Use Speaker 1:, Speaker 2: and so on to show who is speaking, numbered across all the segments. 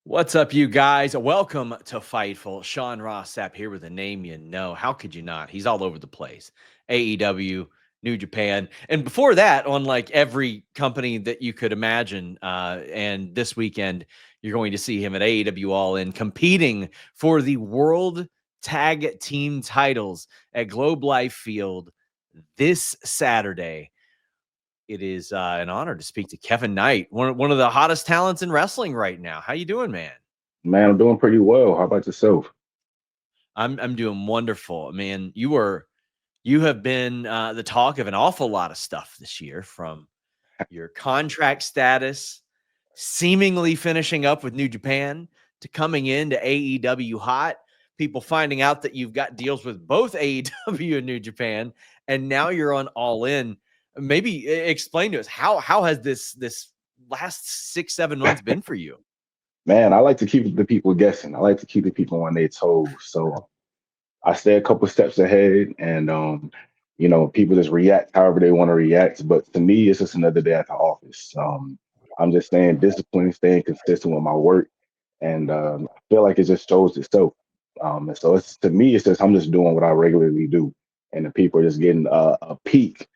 Speaker 1: What's up, you guys? Welcome to Fightful. Sean Ross Sapp here with a name you know. How could you not? He's all over the place. AEW, New Japan. And before that, on like every company that you could imagine. And this weekend, you're going to see him at AEW All In competing for the World Tag Team titles at Globe Life Field this Saturday. It is an honor to speak to Kevin Knight, one of the hottest talents in wrestling right now. How you doing, man?
Speaker 2: Man, I'm doing pretty well. How about yourself?
Speaker 1: I'm doing wonderful, man. You have been the talk of an awful lot of stuff this year, from your contract status, seemingly finishing up with New Japan, to coming into AEW hot. People finding out that you've got deals with both AEW and New Japan, and now you're on All In. Maybe explain to us how has this last 6-7 months been for you?
Speaker 2: Man, I like to keep the people guessing. I like to keep the people on their toes. So I stay a couple steps ahead and people just react however they want to react. But to me, it's just another day at the office. I'm just staying disciplined, staying consistent with my work. And I feel like it just shows itself. And so it's to me, it's just I'm just doing what I regularly do. And the people are just getting a peek.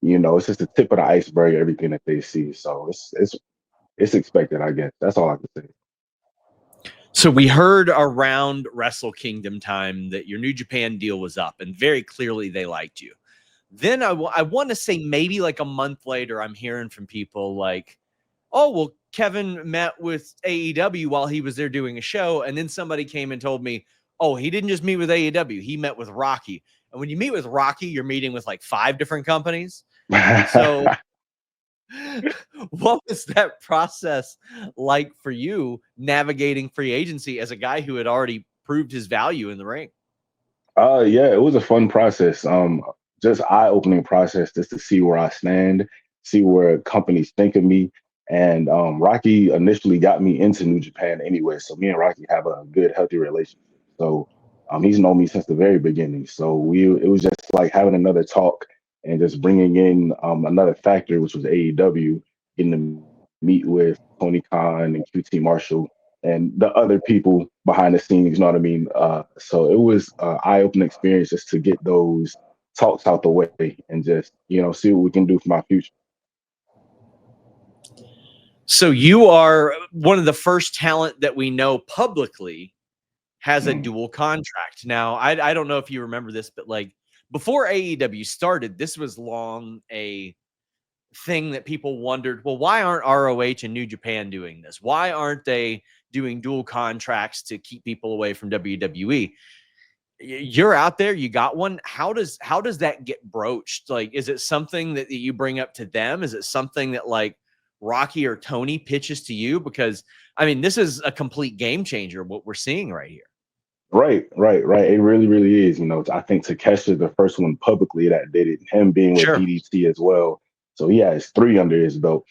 Speaker 2: It's just the tip of the iceberg, everything that they see. So it's expected, I guess. That's all I can say.
Speaker 1: So we heard around Wrestle Kingdom time that your New Japan deal was up, and very clearly they liked you. Then I want to say maybe like a month later, I'm hearing from people like, oh, well, Kevin met with AEW while he was there doing a show. And then somebody came and told me, oh, he didn't just meet with AEW, he met with Rocky. And when you meet with Rocky, you're meeting with like 5 different companies. So what was that process like for you navigating free agency as a guy who had already proved his value in the ring?
Speaker 2: Yeah, it was a fun process. Just eye-opening process just to see where I stand, see where companies think of me. And Rocky initially got me into New Japan anyway, so me and Rocky have a good, healthy relationship. So he's known me since the very beginning. So it was just like having another talk and just bringing in another factor, which was AEW, getting to meet with Tony Khan and QT Marshall and the other people behind the scenes, you know what I mean? So it was an eye-opening experience just to get those talks out the way and just, see what we can do for my future.
Speaker 1: So you are one of the first talent that we know publicly has a
Speaker 2: Mm.
Speaker 1: dual contract. Now, I don't know if you remember this, but like before AEW started, this was long a thing that people wondered, well, why aren't ROH and New Japan doing this? Why aren't they doing dual contracts to keep people away from WWE? You're out there, you got one. How does that get broached? Like, is it something that you bring up to them? Is it something that like Rocky or Tony pitches to you? Because I mean, this is a complete game changer, what we're seeing right here.
Speaker 2: Right, right, right. It really, really is. I think Takesha's the first one publicly that did it, him being with
Speaker 1: Sure.
Speaker 2: DDT as well. So he has 3 under his belt.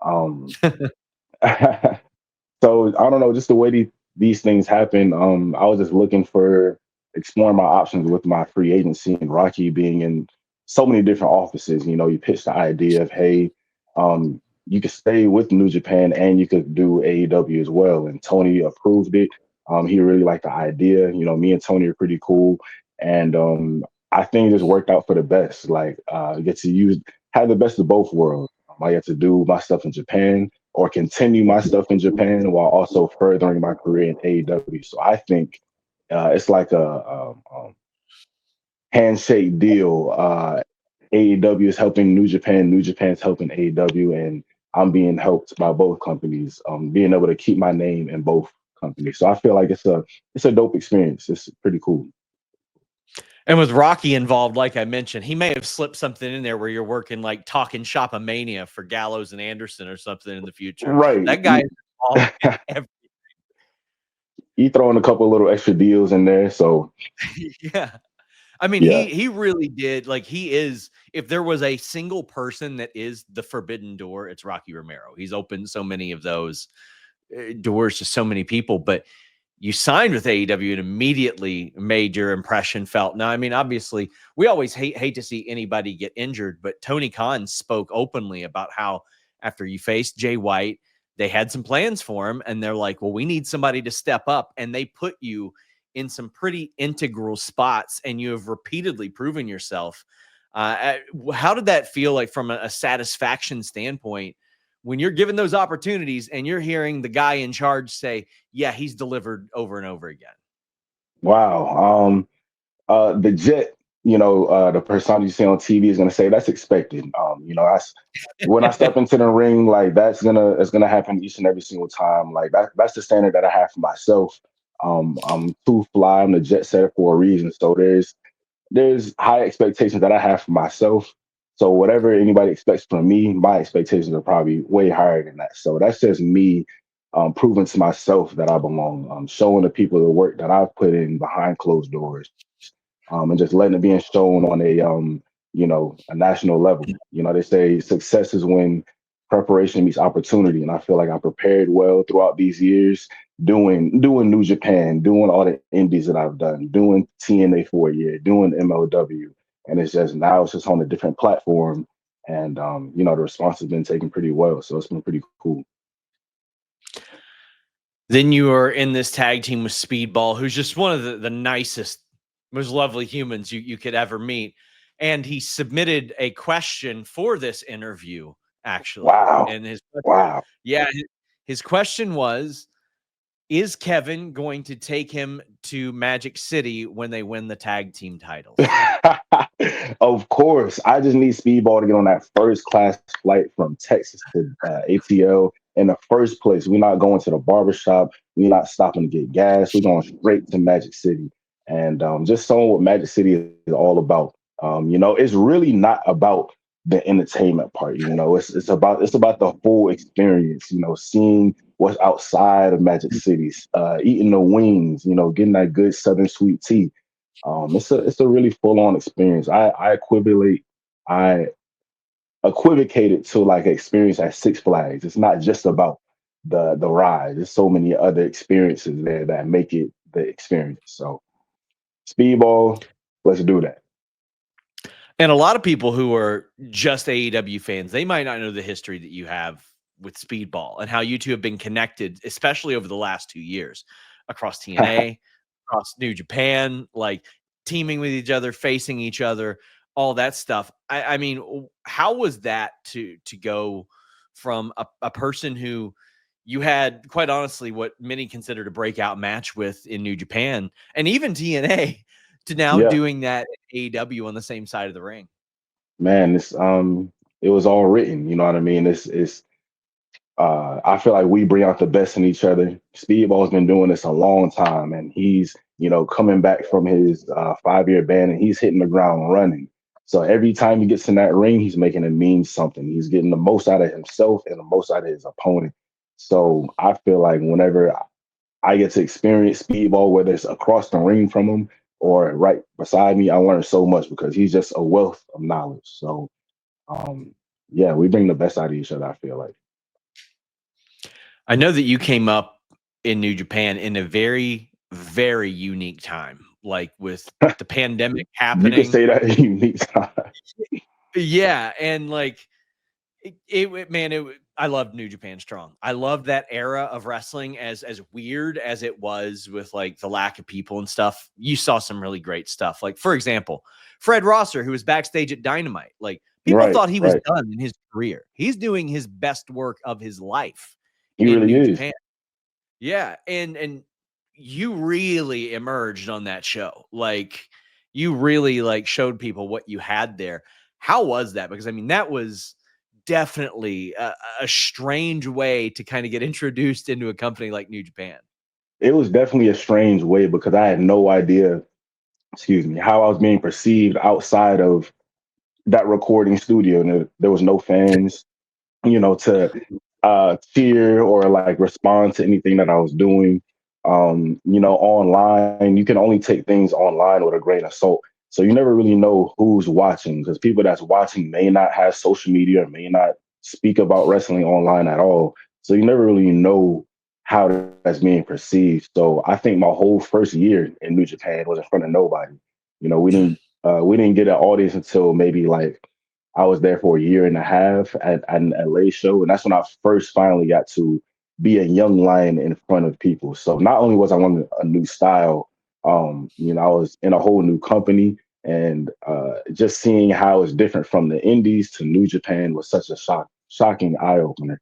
Speaker 2: Um, So I don't know, just the way these things happen. I was just looking for exploring my options with my free agency and Rocky being in so many different offices. You pitched the idea of, hey, you could stay with New Japan and you could do AEW as well. And Tony approved it. He really liked the idea. Me and Tony are pretty cool, and I think it just worked out for the best. Like, get to have the best of both worlds. I get to do my stuff in Japan or continue my stuff in Japan while also furthering my career in AEW. So I think it's like a handshake deal. AEW is helping New Japan, New Japan's helping AEW, and I'm being helped by both companies. Being able to keep my name in both companies. So I feel like it's a dope experience. It's pretty cool.
Speaker 1: And with Rocky involved, like I mentioned, he may have slipped something in there where you're working like talking shop-a-mania for Gallows and Anderson or something in the future.
Speaker 2: Right.
Speaker 1: That guy is involved in every
Speaker 2: You throw in a couple of little extra deals in there. So
Speaker 1: yeah. I mean,
Speaker 2: yeah.
Speaker 1: he really did. Like, he is, if there was a single person that is the forbidden door, it's Rocky Romero. He's opened so many of those doors to so many people, but you signed with AEW and immediately made your impression felt. Now, I mean, obviously, we always hate to see anybody get injured, but Tony Khan spoke openly about how after you faced Jay White, they had some plans for him, and they're like, well, we need somebody to step up, and they put you in some pretty integral spots, and you have repeatedly proven yourself. How did that feel like from a satisfaction standpoint when you're given those opportunities and you're hearing the guy in charge say, yeah, he's delivered over and over again?
Speaker 2: Wow. The Jet, the persona you see on TV is gonna say that's expected. When I step into the ring, like it's gonna happen each and every single time. Like that's the standard that I have for myself. I'm too fly. I'm the jet setter for a reason. So there's high expectations that I have for myself. So whatever anybody expects from me, my expectations are probably way higher than that. So that's just me proving to myself that I belong, showing the people the work that I've put in behind closed doors, and just letting it being shown on a national level. They say success is when preparation meets opportunity, and I feel like I prepared well throughout these years, doing New Japan, doing all the indies that I've done, doing TNA for a year, doing MLW, and it's just on a different platform, and the response has been taken pretty well, so it's been pretty cool.
Speaker 1: Then you are in this tag team with Speedball, who's just one of the nicest, most lovely humans you could ever meet. And he submitted a question for this interview, actually.
Speaker 2: Wow.
Speaker 1: And
Speaker 2: Wow.
Speaker 1: his question was, is Kevin going to take him to Magic City when they win the tag team titles?
Speaker 2: Of course. I just need Speedball to get on that first class flight from Texas to ATL in the first place. We're not going to the barbershop. We're not stopping to get gas. We're going straight to Magic City. And just showing what Magic City is all about. It's really not about the entertainment part. It's about the full experience. Seeing what's outside of Magic City, eating the wings. Getting that good Southern sweet tea. It's a really full on experience. I equivocate it to like experience at Six Flags. It's not just about the ride. There's so many other experiences there that make it the experience. So Speedball, let's do that.
Speaker 1: And a lot of people who are just AEW fans, they might not know the history that you have with Speedball and how you two have been connected, especially over the last 2 years across TNA, across New Japan, like teaming with each other, facing each other, all that stuff. I mean, how was that to go from a person who you had, quite honestly, what many considered a breakout match with in New Japan and even TNA to now
Speaker 2: Yeah,
Speaker 1: doing that at AEW on the same side of the ring?
Speaker 2: man, it was all written. You know what I mean? I feel like we bring out the best in each other. Speedball's been doing this a long time, and he's coming back from his 5-year ban, and he's hitting the ground running. So every time he gets in that ring, he's making it mean something. He's getting the most out of himself and the most out of his opponent. So I feel like whenever I get to experience Speedball, whether it's across the ring from him or right beside me, I learn so much because he's just a wealth of knowledge. So yeah, we bring the best out of each other, I feel like.
Speaker 1: I know that you came up in New Japan in a very, very unique time, like with the pandemic
Speaker 2: You could
Speaker 1: happening.
Speaker 2: say that unique time.
Speaker 1: Yeah, and like I loved New Japan Strong. I loved that era of wrestling, as weird as it was with like the lack of people and stuff. You saw some really great stuff. Like, for example, Fred Rosser, who was backstage at Dynamite. Like, people
Speaker 2: Right,
Speaker 1: thought he was
Speaker 2: right.
Speaker 1: done in his career. He's doing his best work of his life
Speaker 2: He
Speaker 1: in
Speaker 2: really
Speaker 1: New
Speaker 2: is.
Speaker 1: Japan. Yeah, and you really emerged on that show. Like, you really like showed people what you had there. How was that? Because I mean, that was definitely a strange way to kind of get introduced into a company like New Japan.
Speaker 2: It was definitely a strange way because I had no idea, excuse me, how I was being perceived outside of that recording studio. And there was no fans, to cheer or like respond to anything that I was doing. Online, you can only take things online with a grain of salt. So you never really know who's watching because people that's watching may not have social media or may not speak about wrestling online at all. So you never really know how that's being perceived. So I think my whole first year in New Japan was in front of nobody. We didn't get an audience until maybe like I was there for a year and a half at an LA show, and that's when I first finally got to be a young lion in front of people. So not only was I on a new style, I was in a whole new company, and just seeing how it's different from the Indies to New Japan was such a shocking eye opener.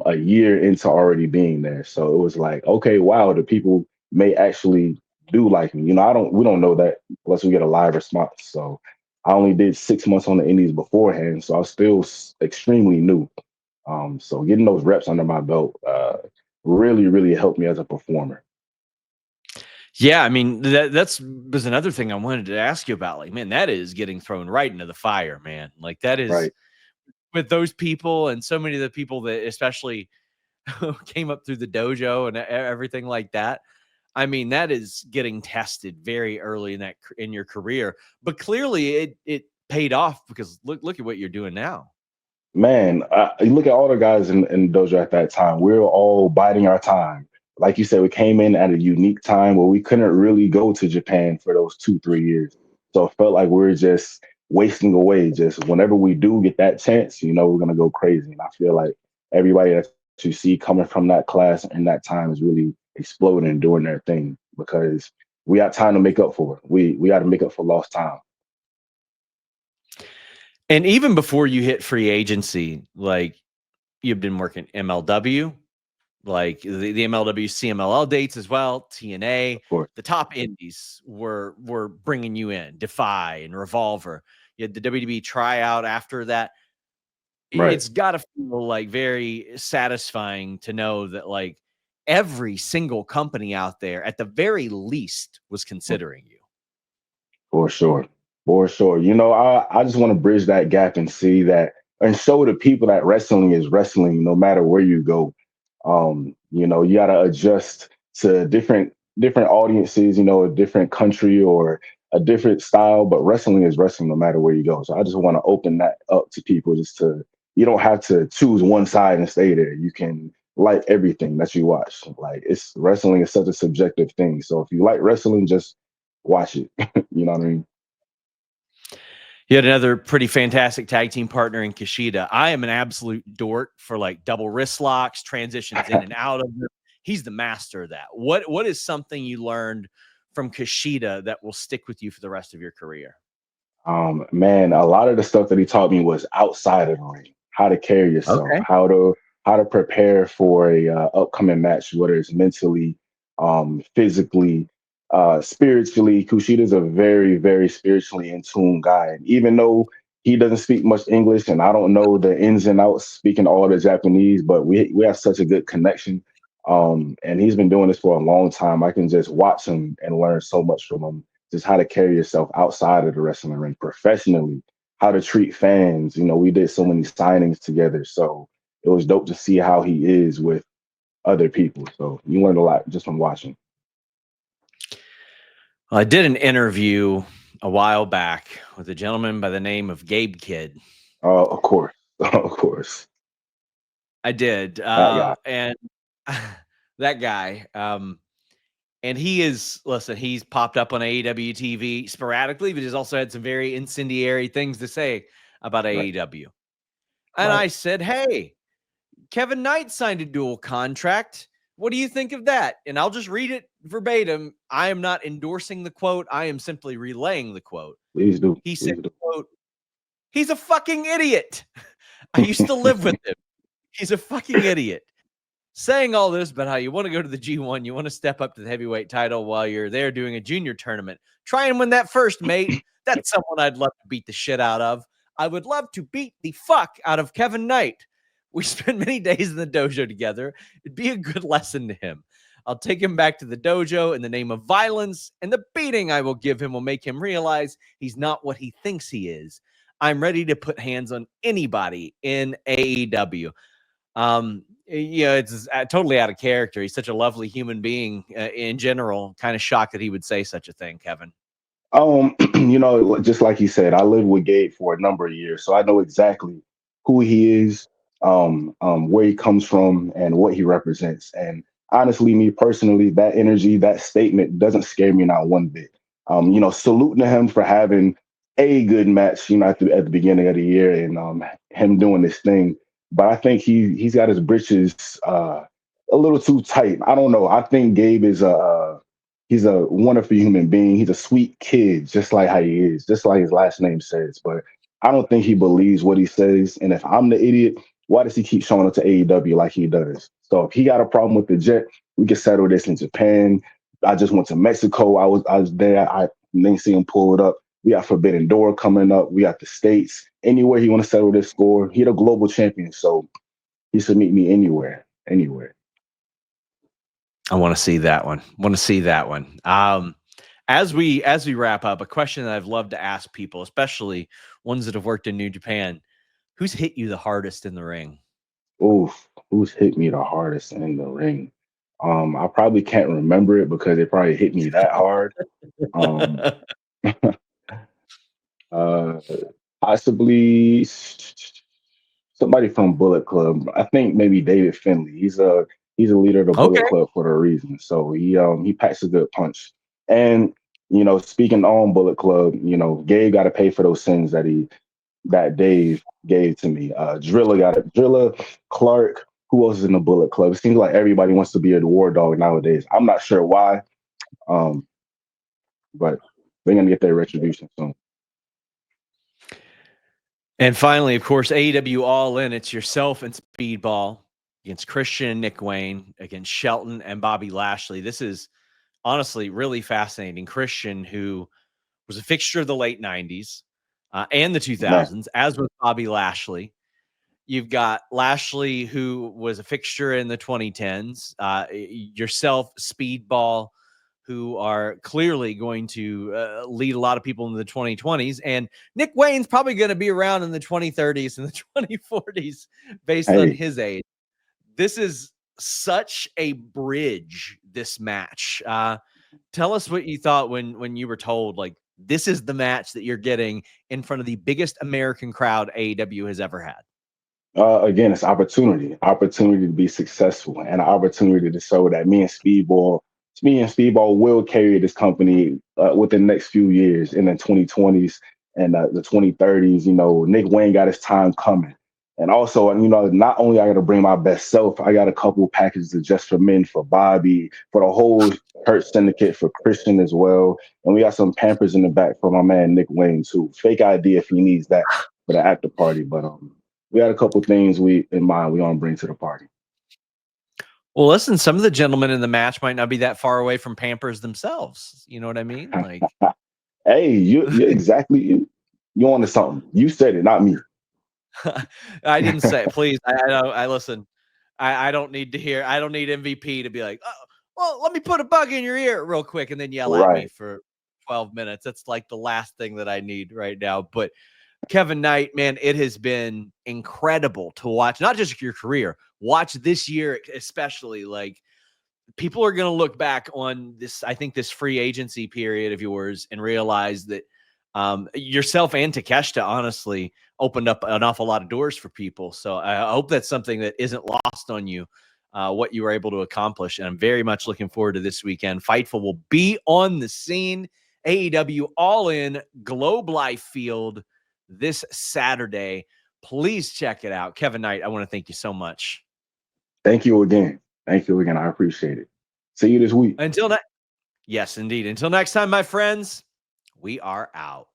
Speaker 2: A year into already being there, so it was like, okay, wow, the people may actually do like me. We don't know that unless we get a live response. So I only did 6 months on the Indies beforehand, so I was still extremely new. So getting those reps under my belt really, really helped me as a performer.
Speaker 1: Yeah, I mean that's was another thing I wanted to ask you about. Like, man, that is getting thrown right into the fire, man. Like that is
Speaker 2: Right.
Speaker 1: with those people and so many of the people that especially came up through the dojo and everything like that. I mean, that is getting tested very early in your career, but clearly it paid off because look at what you're doing now.
Speaker 2: Man, you look at all the guys in the dojo at that time. We were all biding our time. Like you said, we came in at a unique time where we couldn't really go to Japan for those 2, 3 years. So it felt like we were just wasting away. Just whenever we do get that chance, we're gonna go crazy. And I feel like everybody that you see coming from that class and that time is really exploding and doing their thing because we got time to make up for it. We got to make up for lost time.
Speaker 1: And even before you hit free agency, like you've been working MLW, like the MLW CMLL dates as well, TNA,
Speaker 2: Of course.
Speaker 1: the top indies were bringing you in, Defy and Revolver. You had the WWE tryout after that.
Speaker 2: Right.
Speaker 1: It's got to feel like very satisfying to know that like every single company out there, at the very least, was considering you.
Speaker 2: For sure. For sure. I just want to bridge that gap and see that and show the people that wrestling is wrestling no matter where you go. You gotta adjust to different audiences, a different country or a different style, but wrestling is wrestling no matter where you go. So I just want to open that up to people you don't have to choose one side and stay there. You can like everything that you watch. Like it's wrestling is such a subjective thing. So if you like wrestling, just watch it. You know what I mean?
Speaker 1: You had another pretty fantastic tag team partner in Kushida. I am an absolute dork for like double wrist locks, transitions in and out of them. He's the master of that. What is something you learned from Kushida that will stick with you for the rest of your career?
Speaker 2: Man, a lot of the stuff that he taught me was outside of the ring, how to carry yourself,
Speaker 1: Okay.
Speaker 2: how to prepare for a upcoming match, whether it's mentally, physically, spiritually. Kushida's a very, very spiritually in tune guy. And even though he doesn't speak much English and I don't know the ins and outs speaking all the Japanese, but we have such a good connection. And he's been doing this for a long time. I can just watch him and learn so much from him, just how to carry yourself outside of the wrestling ring professionally, how to treat fans. We did so many signings together. So it was dope to see how he is with other people. So you learned a lot just from watching.
Speaker 1: Well, I did an interview a while back with a gentleman by the name of Gabe Kidd.
Speaker 2: Of course. Of course.
Speaker 1: I did.
Speaker 2: That guy.
Speaker 1: And that guy, and he's popped up on AEW TV sporadically, but he's also had some very incendiary things to say about
Speaker 2: Right.
Speaker 1: AEW. And
Speaker 2: Right.
Speaker 1: I said, hey, Kevin Knight signed a dual contract. What do you think of that? And I'll just read it verbatim. I am not endorsing the quote. I am simply relaying the quote.
Speaker 2: Please do.
Speaker 1: He said,
Speaker 2: Please do.
Speaker 1: quote, he's a fucking idiot. I used to live with him. He's a fucking idiot. Saying all this about how you want to go to the G1, you want to step up to the heavyweight title while you're there doing a junior tournament. Try and win that first, mate. That's someone I'd love to beat the shit out of. I would love to beat the fuck out of Kevin Knight. We spent many days in the dojo together. It'd be a good lesson to him. I'll take him back to the dojo in the name of violence, and the beating I will give him will make him realize he's not what he thinks he is. I'm ready to put hands on anybody in AEW. It's totally out of character. He's such a lovely human being in general. Kind of shocked that he would say such a thing, Kevin.
Speaker 2: Just like he said, I lived with Gabe for a number of years, so I know exactly who he is, where he comes from, and what he represents. And honestly, me personally, that energy, that statement doesn't scare me not one bit. Saluting to him for having a good match, at the beginning of the year, and him doing this thing. But I think he's got his britches a little too tight. I don't know. I think Gabe is he's a wonderful human being. He's a sweet kid, just like how he is, just like his last name says. But I don't think he believes what he says. And if I'm the idiot, why does he keep showing up to AEW like he does? So if he got a problem with the jet, we can settle this in Japan. I just went to Mexico. I was there. I didn't see him pull it up. We got Forbidden Door coming up. We got the States. Anywhere he want to settle this score, he the global champion. So he should meet me anywhere, anywhere.
Speaker 1: I want to see that one. As we wrap up, a question that I've loved to ask people, especially ones that have worked in New Japan, who's hit you the hardest in the ring?
Speaker 2: Oof, who's hit me the hardest in the ring? I probably can't remember it because it probably hit me that hard. Um, uh, Possibly somebody from Bullet Club. I think maybe David Finley. He's a leader of the
Speaker 1: Okay.
Speaker 2: Bullet Club for a reason. So he packs a good punch. And speaking on Bullet Club, Gabe got to pay for those sins that Dave gave to me. Driller, Clark. Who else is in the Bullet Club? It seems like everybody wants to be a war dog nowadays. I'm not sure why, but they're gonna get their retribution soon.
Speaker 1: And finally, of course, AEW All In. It's yourself and Speedball against Christian and Nick Wayne, against Shelton and Bobby Lashley. This is honestly really fascinating. Christian, who was a fixture of the late 90s and the 2000s, as with Bobby Lashley. You've got Lashley, who was a fixture in the 2010s. Yourself, Speedball, who are clearly going to lead a lot of people in the 2020s. And Nick Wayne's probably going to be around in the 2030s and the 2040s based on his age. This is such a bridge, this match. Tell us what you thought when you were told, like, this is the match that you're getting in front of the biggest American crowd AEW has ever had.
Speaker 2: Again, it's opportunity to be successful, and an opportunity to show that me and Speedball will carry this company within the next few years in the 2020s and the 2030s. Nick Wayne got his time coming. And also, not only I got to bring my best self, I got a couple packages of Just for Men for Bobby, for the whole Hurt Syndicate, for Christian as well. And we got some Pampers in the back for my man Nick Wayne too. Fake ID if he needs that for the after party, but we had a couple things in mind we want to bring to the party.
Speaker 1: Well, listen, some of the gentlemen in the match might not be that far away from Pampers themselves. You know what I mean? Like,
Speaker 2: hey, you exactly you onto something. You said it, not me.
Speaker 1: I didn't say it. Please. I listen. I don't need to hear. I don't need MVP to be like, oh, well, let me put a bug in your ear real quick and then yell at me for 12 minutes. That's like the last thing that I need right now. But Kevin Knight, man, it has been incredible to watch, not just your career, watch this year, especially. Like, people are going to look back on this, I think, this free agency period of yours and realize that yourself and Takeshita honestly opened up an awful lot of doors for people. So I hope that's something that isn't lost on you, what you were able to accomplish. And I'm very much looking forward to this weekend. Fightful will be on the scene. AEW All In, Globe Life Field this Saturday. Please check it out. Kevin Knight, I want to thank you so much.
Speaker 2: Thank you again. I appreciate it. See you this week.
Speaker 1: Yes, indeed. Until next time, my friends, we are out.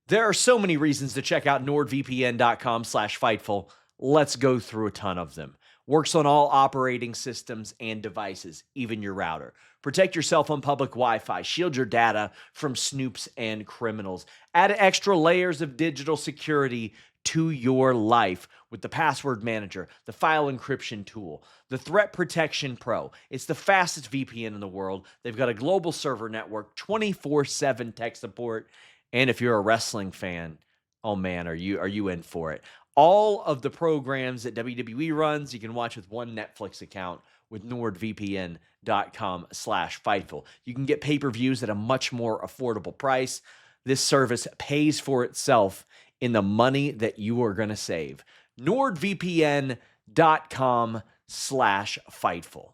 Speaker 1: There are so many reasons to check out nordvpn.com/Fightful. Let's go through a ton of them. Works on all operating systems and devices, even your router. Protect yourself on public Wi-Fi. Shield your data from snoops and criminals. Add extra layers of digital security to your life with the Password Manager, the File Encryption Tool, the Threat Protection Pro. It's the fastest VPN in the world. They've got a global server network, 24/7 tech support. And if you're a wrestling fan, oh man, are you in for it? All of the programs that WWE runs, you can watch with one Netflix account with nordvpn.com/Fightful. You can get pay-per-views at a much more affordable price. This service pays for itself in the money that you are going to save. nordvpn.com/Fightful.